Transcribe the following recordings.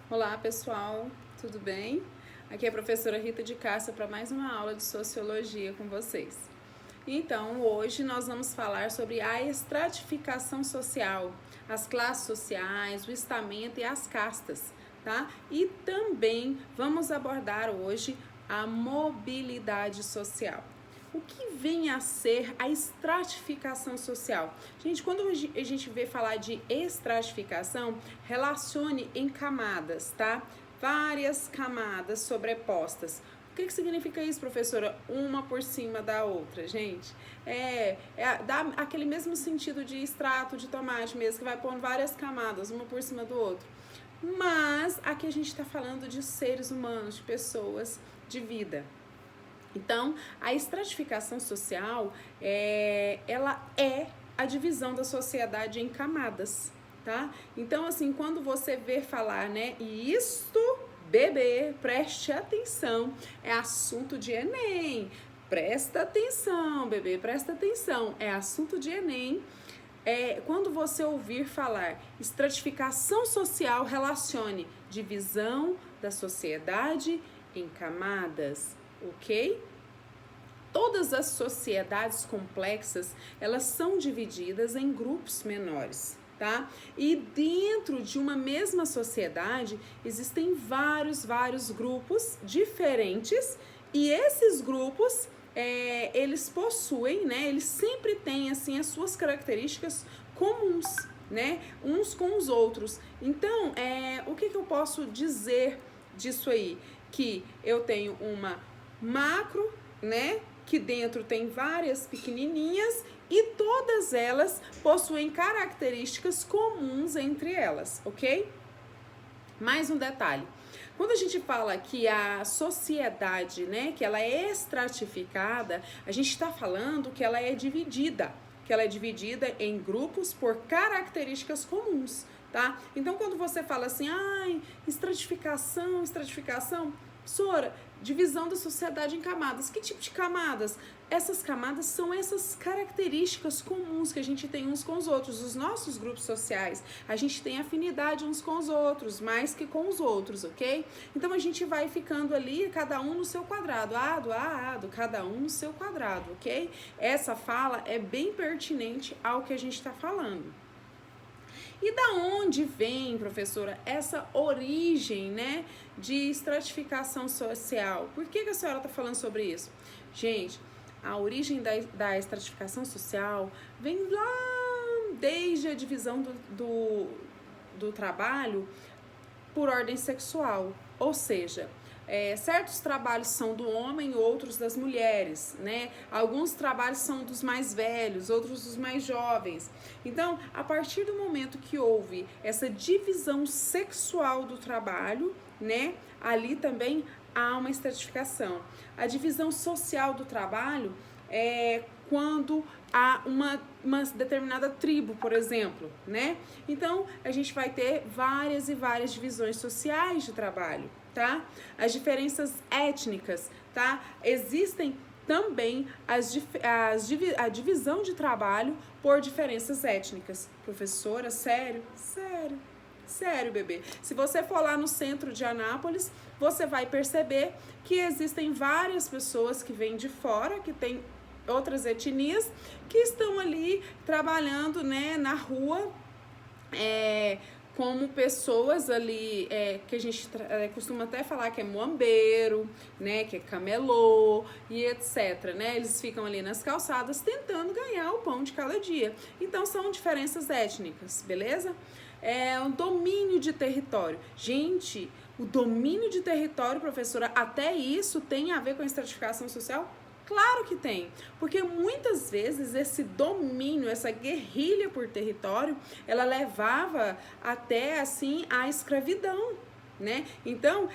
Olá pessoal, tudo bem? Aqui é a professora Rita de Cássia para mais uma aula de Sociologia com vocês. Então, hoje nós vamos falar sobre a estratificação social, as classes sociais, o estamento e as castas, tá? E também vamos abordar hoje a mobilidade social. O que vem a ser a estratificação social? Gente, quando a gente vê falar de estratificação, relacione em camadas, tá? Várias camadas sobrepostas. O que significa isso, professora? Uma por cima da outra, gente. Dá aquele mesmo sentido de extrato de tomate mesmo, que vai pondo várias camadas, uma por cima do outro. Mas aqui a gente está falando de seres humanos, de pessoas, de vida. Então, a estratificação social, ela é a divisão da sociedade em camadas, tá? Então, assim, quando você vê falar, né, e isto, bebê, preste atenção, é assunto de Enem, presta atenção, bebê, presta atenção, é assunto de Enem. Quando você ouvir falar estratificação social, relacione divisão da sociedade em camadas, ok? Todas as sociedades complexas, elas são divididas em grupos menores, tá? E dentro de uma mesma sociedade, existem vários grupos diferentes e esses grupos, eles possuem, né? Eles sempre têm, assim, as suas características comuns, né? Uns com os outros. Então, o que eu posso dizer disso aí? Que eu tenho uma macro, né? Que dentro tem várias pequenininhas e todas elas possuem características comuns entre elas, ok? Mais um detalhe. Quando a gente fala que a sociedade, né, que ela é estratificada, a gente está falando que ela é dividida em grupos por características comuns, tá? Então, quando você fala assim, estratificação, professora, divisão da sociedade em camadas. Que tipo de camadas? Essas camadas são essas características comuns que a gente tem uns com os outros. Os nossos grupos sociais, a gente tem afinidade uns com os outros, mais que com os outros, ok? Então a gente vai ficando ali, cada um no seu quadrado, cada um no seu quadrado, ok? Essa fala é bem pertinente ao que a gente está falando. E da onde vem, professora, essa origem, né, de estratificação social? Por que a senhora está falando sobre isso? Gente, a origem da estratificação social vem lá desde a divisão do trabalho por ordem sexual, ou seja, certos trabalhos são do homem, outros das mulheres, né? Alguns trabalhos são dos mais velhos, outros dos mais jovens. Então, a partir do momento que houve essa divisão sexual do trabalho, né? Ali também há uma estratificação. A divisão social do trabalho é quando há uma determinada tribo, por exemplo, né? Então, a gente vai ter várias e várias divisões sociais de trabalho, tá? As diferenças étnicas, tá? Existem também a divisão de trabalho por diferenças étnicas. Professora, sério? Sério, bebê. Se você for lá no centro de Anápolis, você vai perceber que existem várias pessoas que vêm de fora, que têm outras etnias, que estão ali trabalhando, né, na rua, como pessoas ali, que a gente costuma até falar que é muambeiro, né, que é camelô e etc, né, eles ficam ali nas calçadas tentando ganhar o pão de cada dia. Então são diferenças étnicas, beleza? Um domínio de território. Gente, o domínio de território, professora, até isso tem a ver com a estratificação social? Claro que tem, porque muitas vezes esse domínio, essa guerrilha por território, ela levava até, assim, à escravidão, né? Então,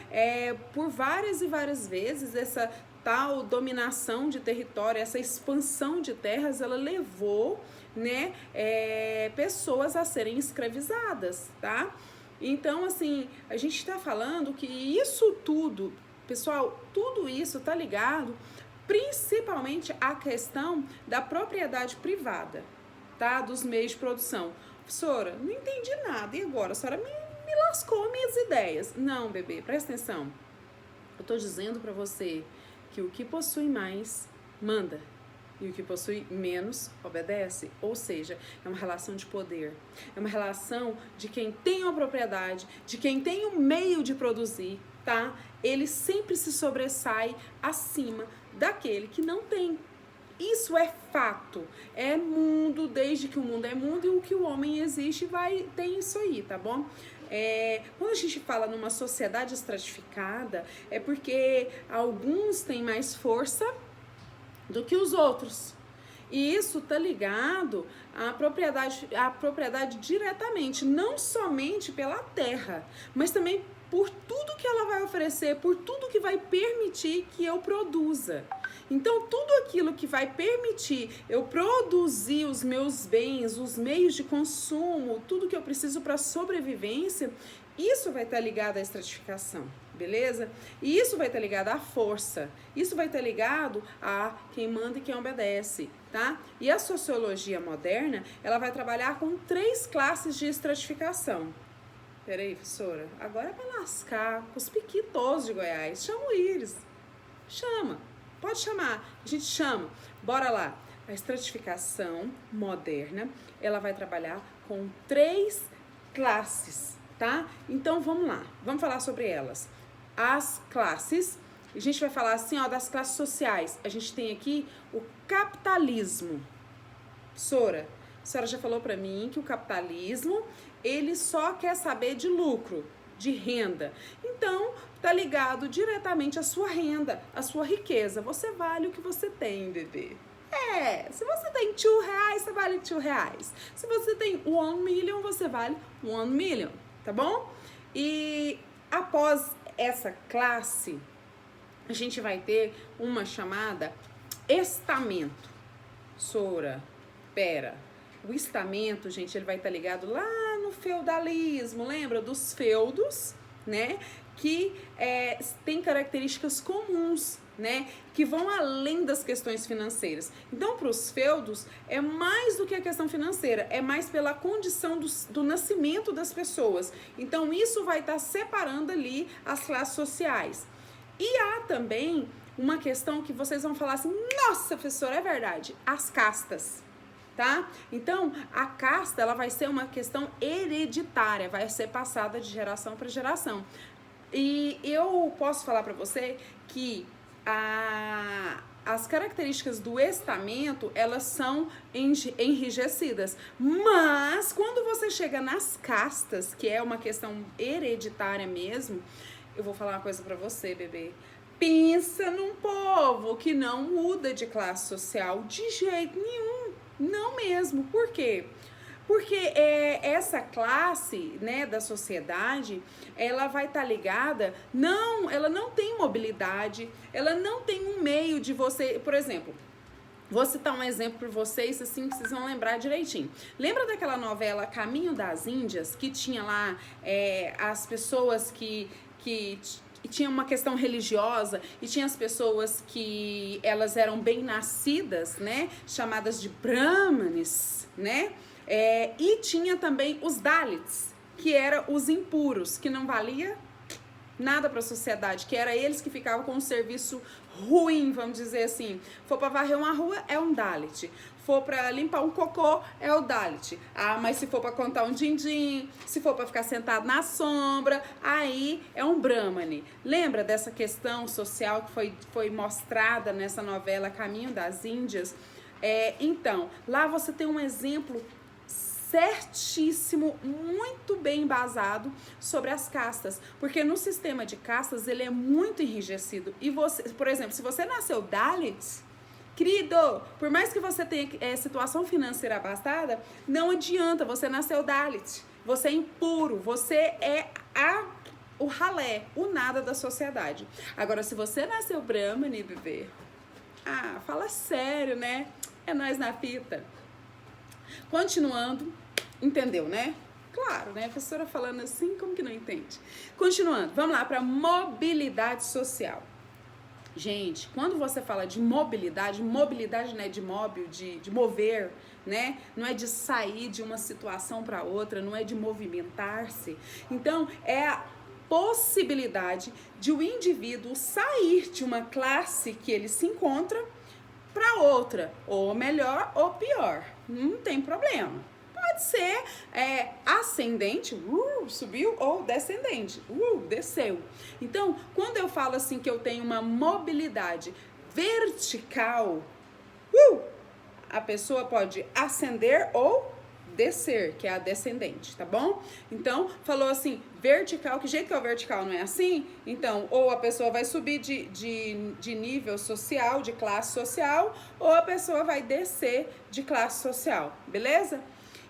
por várias e várias vezes, essa tal dominação de território, essa expansão de terras, ela levou, né, pessoas a serem escravizadas, tá? Então, assim, a gente está falando que isso tudo, pessoal, tudo isso tá ligado principalmente a questão da propriedade privada, tá? Dos meios de produção. Professora, não entendi nada. E agora? A senhora me me lascou minhas ideias. Não, bebê, presta atenção. Eu tô dizendo pra você que o que possui mais, manda. E o que possui menos, obedece. Ou seja, é uma relação de poder. É uma relação de quem tem a propriedade, de quem tem o meio de produzir, tá? Ele sempre se sobressai acima daquele que não tem. Isso é fato. É mundo, desde que o mundo é mundo, e o que o homem existe tem isso aí, tá bom? Quando a gente fala numa sociedade estratificada, é porque alguns têm mais força do que os outros. E isso tá ligado à propriedade diretamente, não somente pela terra, mas também por tudo que ela vai oferecer, por tudo que vai permitir que eu produza. Então, tudo aquilo que vai permitir eu produzir os meus bens, os meios de consumo, tudo que eu preciso para sobrevivência, isso vai estar ligado à estratificação, beleza? E isso vai estar ligado à força, isso vai estar ligado a quem manda e quem obedece, tá? E a sociologia moderna, ela vai trabalhar com 3 classes de estratificação. Peraí, professora, agora é pra lascar com os piquitos de Goiás. Chama o Íris. Chama. Pode chamar. A gente chama. Bora lá. A estratificação moderna, ela vai trabalhar com 3 classes, tá? Então, vamos lá. Vamos falar sobre elas. As classes, a gente vai falar assim, ó, das classes sociais. A gente tem aqui o capitalismo. Professora, a senhora já falou pra mim que o capitalismo, ele só quer saber de lucro, de renda. Então, tá ligado diretamente à sua renda, à sua riqueza. Você vale o que você tem, bebê. Se você tem R$2, você vale R$2. Se você tem 1 million, você vale 1 million, tá bom? E após essa classe, a gente vai ter uma chamada estamento. Sora, pera. O estamento, gente, ele vai estar ligado lá no feudalismo, lembra dos feudos, né? Que tem características comuns, né? Que vão além das questões financeiras. Então, para os feudos, é mais do que a questão financeira, é mais pela condição do nascimento das pessoas. Então, isso vai estar separando ali as classes sociais. E há também uma questão que vocês vão falar assim, nossa, professora, é verdade, as castas. Tá? Então, a casta, ela vai ser uma questão hereditária, vai ser passada de geração para geração. E eu posso falar para você que as características do estamento, elas são enrijecidas. Mas, quando você chega nas castas, que é uma questão hereditária mesmo, eu vou falar uma coisa para você, bebê. Pensa num povo que não muda de classe social de jeito nenhum. Não mesmo. Por quê? Porque essa classe, né, da sociedade, ela vai estar ligada, ela não tem mobilidade, ela não tem um meio de você, por exemplo, vou citar um exemplo para vocês, assim, que vocês vão lembrar direitinho. Lembra daquela novela Caminho das Índias, que tinha lá as pessoas que tinha uma questão religiosa e tinha as pessoas que elas eram bem nascidas, né, chamadas de brahmanes, né, e tinha também os dalits, que eram os impuros, que não valia nada para a sociedade, que era eles que ficavam com um serviço ruim, vamos dizer assim. For para varrer uma rua, é um dalit. For para limpar um cocô, é o dalit. Mas se for para contar um din-din, se for para ficar sentado na sombra, aí é um brahmane. Lembra dessa questão social que foi mostrada nessa novela Caminho das Índias? Então, lá você tem um exemplo certíssimo, muito bem embasado sobre as castas, porque no sistema de castas ele é muito enrijecido. E você, por exemplo, se você nasceu Dalit, querido, por mais que você tenha situação financeira abastada, não adianta, você nasceu Dalit, você é impuro, você é o ralé, o nada da sociedade. Agora, se você nasceu Brahmane, bebê, fala sério, né? É nós na fita. Continuando, entendeu, né? Claro, né? A professora falando assim, como que não entende? Continuando, vamos lá para mobilidade social. Gente, quando você fala de mobilidade, mobilidade não é de móvel, de mover, né? Não é de sair de uma situação para outra, não é de movimentar-se. Então, é a possibilidade de o indivíduo sair de uma classe que ele se encontra para outra, ou melhor ou pior. Não tem problema. Pode ser ascendente, subiu, ou descendente, desceu. Então, quando eu falo assim que eu tenho uma mobilidade vertical, a pessoa pode ascender ou descer, que é a descendente, tá bom? Então, falou assim, vertical, que jeito que é o vertical, não é assim? Então, ou a pessoa vai subir de nível social, de classe social, ou a pessoa vai descer de classe social, beleza?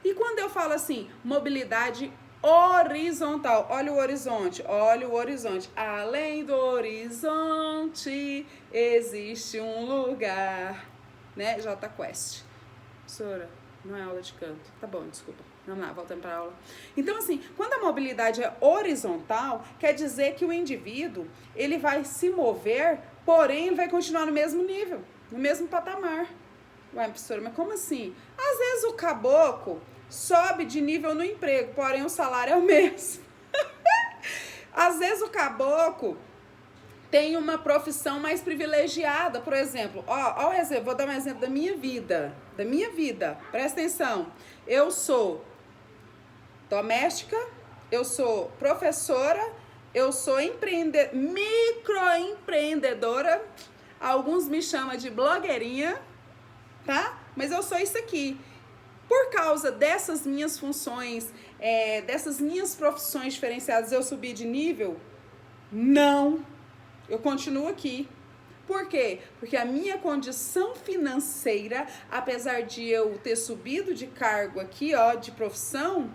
E quando eu falo assim, mobilidade horizontal, olha o horizonte, além do horizonte existe um lugar, né, J Quest. Professora, não é aula de canto, tá bom, desculpa, vamos lá, voltando para a aula. Então assim, quando a mobilidade é horizontal, quer dizer que o indivíduo, ele vai se mover, porém ele vai continuar no mesmo nível, no mesmo patamar. Ué, professora, mas como assim? Às vezes o caboclo sobe de nível no emprego, porém o salário é o mesmo. Às vezes o caboclo tem uma profissão mais privilegiada, por exemplo. Vou dar um exemplo da minha vida. Presta atenção. Eu sou doméstica, eu sou professora, eu sou microempreendedora. Alguns me chamam de blogueirinha, tá? Mas eu sou isso aqui. Por causa dessas minhas funções, dessas minhas profissões diferenciadas, eu subi de nível? Não. Eu continuo aqui. Por quê? Porque a minha condição financeira, apesar de eu ter subido de cargo aqui, de profissão,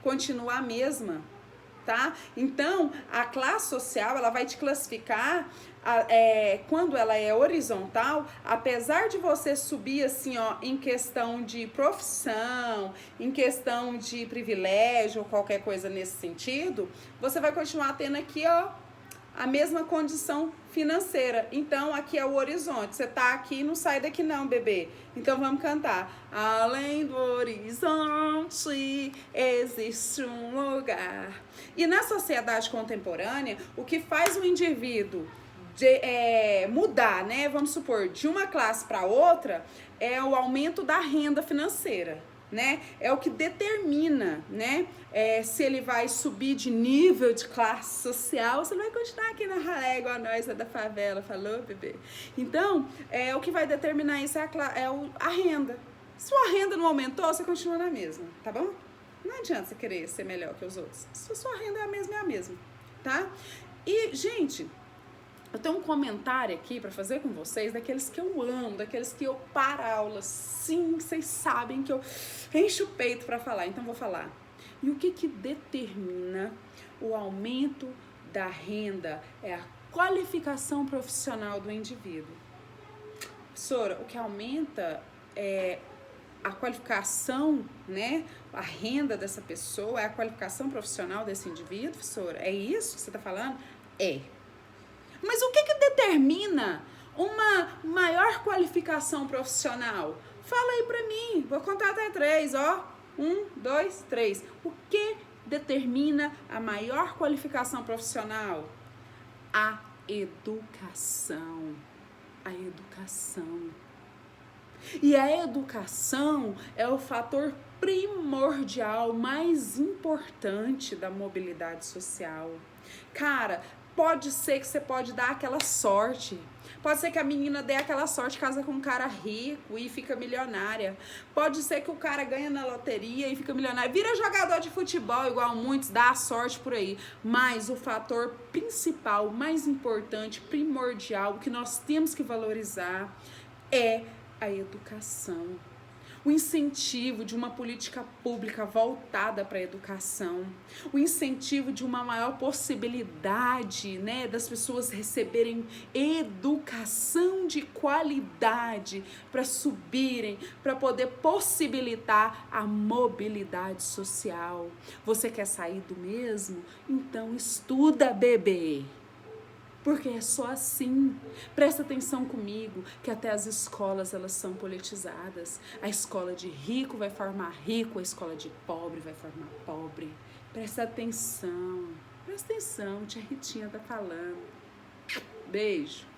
continua a mesma. Tá? Então, a classe social, ela vai te classificar quando ela é horizontal, apesar de você subir assim, em questão de profissão, em questão de privilégio ou qualquer coisa nesse sentido, você vai continuar tendo aqui, a mesma condição financeira. Então, aqui é o horizonte. Você tá aqui, não sai daqui não, bebê. Então, vamos cantar. Além do horizonte existe um lugar. E na sociedade contemporânea, o que faz o indivíduo mudar, né? Vamos supor, de uma classe para outra, é o aumento da renda financeira. Né? É o que determina, né? Se ele vai subir de nível de classe social, se ele vai continuar aqui na ralé igual a nós, da favela, falou, bebê? Então, o que vai determinar isso é a renda. Se sua renda não aumentou, você continua na mesma, tá bom? Não adianta você querer ser melhor que os outros. Se a sua renda é a mesma, tá? E, gente, eu tenho um comentário aqui para fazer com vocês, daqueles que eu amo, daqueles que eu paro a aula. Sim, vocês sabem que eu encho o peito para falar, então vou falar. E o que determina o aumento da renda? É a qualificação profissional do indivíduo. Professora, o que aumenta é a qualificação, né? A renda dessa pessoa, é a qualificação profissional desse indivíduo, professora? É isso que você está falando? É. Mas o que determina uma maior qualificação profissional? Fala aí pra mim, vou contar até 3, 1, 2, 3. O que determina a maior qualificação profissional? A educação. A educação. E a educação é o fator primordial, mais importante da mobilidade social. Cara, pode ser que você pode dar aquela sorte. Pode ser que a menina dê aquela sorte, casa com um cara rico e fica milionária. Pode ser que o cara ganha na loteria e fica milionário. Vira jogador de futebol, igual muitos, dá a sorte por aí. Mas o fator principal, mais importante, primordial, que nós temos que valorizar é a educação. O incentivo de uma política pública voltada para a educação, o incentivo de uma maior possibilidade, né, das pessoas receberem educação de qualidade para subirem, para poder possibilitar a mobilidade social. Você quer sair do mesmo? Então estuda, bebê. Porque é só assim. Presta atenção comigo, que até as escolas elas são politizadas. A escola de rico vai formar rico, a escola de pobre vai formar pobre. Presta atenção, tia Ritinha tá falando. Beijo.